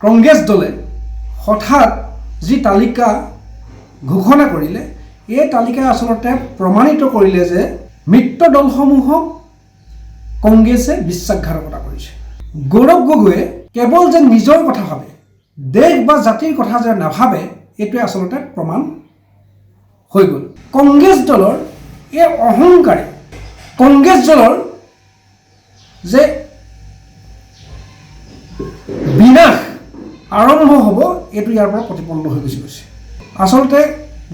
কংগ্ৰেছ দলে হঠাৎ যি তালিকা ঘোষণা কৰিলে এই তালিকাই আচলতে প্ৰমাণিত কৰিলে যে মিত্ৰ দলসমূহক কংগ্ৰেছে বিশ্বাসঘাতকতা কৰিছে। গৌৰৱ গগৈয়ে কেৱল যে নিজৰ কথা ভাবে, দেশ বা জাতিৰ কথা যে নাভাবে, এইটোৱে আচলতে প্ৰমাণ হৈ গ'ল। কংগ্ৰেছ দলৰ এই অহংকাৰে কংগ্ৰেছ দলৰ যে বিনাশ আৰম্ভ হ'ব, এইটো ইয়াৰ পৰা প্ৰতিপন্ন হৈ গুচি গৈছে। আচলতে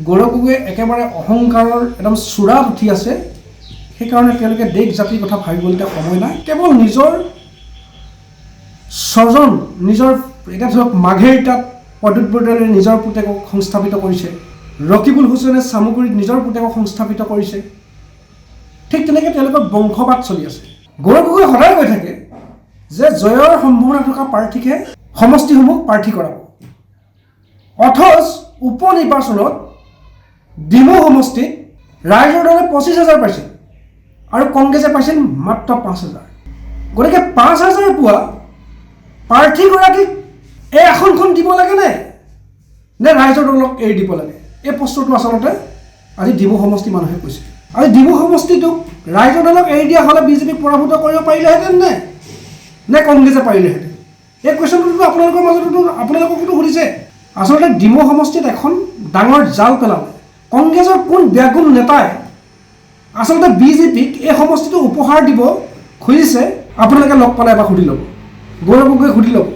গৌৰৱ গগৈয়ে একেবাৰে অহংকাৰৰ একদম চূড়াত উঠি আছে। সেইকাৰণে তেওঁলোকে দেশ জাতিৰ কথা ভাবিবলৈ সময় নাই, কেৱল নিজৰ স্বজন, নিজৰ এতিয়া ধৰক মাঘেৰিটাত প্ৰদ্যুৎ বৰদলৈয়ে নিজৰ পুতেকক সংস্থাপিত কৰিছে, ৰকিবুল হুছেইনে চামুগুৰিত নিজৰ পুতেকক সংস্থাপিত কৰিছে। ঠিক তেনেকৈ তেওঁলোকৰ বংশবাদ চলি আছে। গৌৰৱ গগৈ সদায় কৈ থাকে যে জয়ৰ সম্ভাৱনা থকা প্ৰাৰ্থীকহে সমষ্টিসমূহ প্ৰাৰ্থী কৰাব। অথচ উপ নিৰ্বাচনত ডিমৌ সমষ্টিত ৰাইজৰ দলে 25,000 পাইছিল আৰু কংগ্ৰেছে পাইছিল মাত্ৰ 5,000। গতিকে 5,000 পোৱা প্ৰাৰ্থীগৰাকীক এই আসনখন দিব লাগেনে নে ৰাইজৰ দলক এৰি দিব লাগে? এই প্ৰশ্নটো আচলতে আজি ডিমৌ সমষ্টি মানুহে কৈছে। আজি ডিমৌ সমষ্টিটোক ৰাইজৰ দলক এৰি দিয়া হ'লে বিজেপিক পৰাভূত কৰিব পাৰিলেহেঁতেন নে কংগ্ৰেছে পাৰিলেহেঁতেন? এই কুৱেশ্যনটোতো আপোনালোকৰ মাজতো আপোনালোককতো সুধিছে। আচলতে ডিমৌ সমষ্টিত এখন ডাঙৰ জাল পেলালে। কংগ্ৰেছৰ কোন বেগুন নেতাই আচলতে বিজেপিক এই সমষ্টিটো উপহাৰ দিব খুজিছে, আপোনালোকে লগ পালে এবাৰ সুধি ল'ব, গৌৰৱ গগৈয়ে সুধি ল'ব।